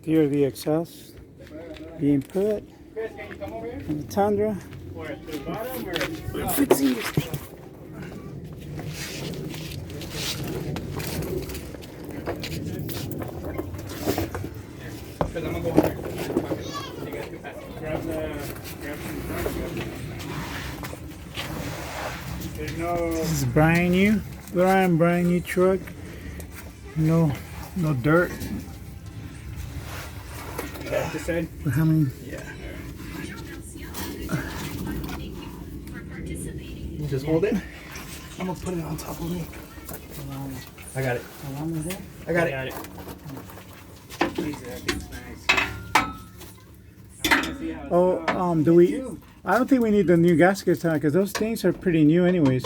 TRD exhaust being put in the Tundra. We're fixing this thing. I'm gonna go over there. Grab There's no. This is brand new, brand new truck. No dirt. This side? But how many? Yeah. You just hold it. I'm gonna put it on top of me. I got it. I got it. Oh, do we? I don't think we need the new gaskets on because those things are pretty new, anyways.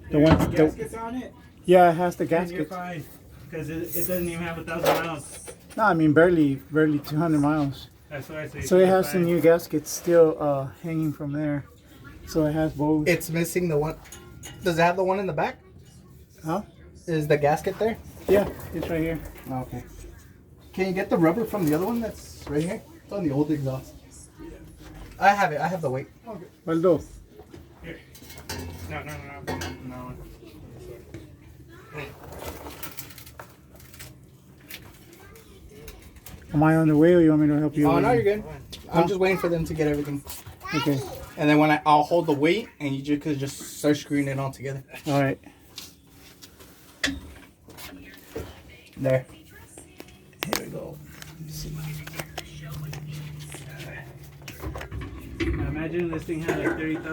The one, Gaskets on it? yeah, it has the Then you're gaskets. fine. Because it doesn't even have 1,000 miles. No, I mean barely 200 miles. That's what I say. So it has some new gaskets still hanging from there. So it has both. It's missing the one. Does it have the one in the back? Huh? Is the gasket there? Yeah, it's right here. Okay. Can you get the rubber from the other one that's right here? It's on the old exhaust. I have it. I have the weight. Okay. Waldo. Here. No. Am I on the way or you want me to help you? Oh, no, you're good. I'm just waiting for them to get everything. Okay. And then when I'll hold the weight and you could just start screwing it all together. All right. There. Here we go. Imagine this thing had like 30,000.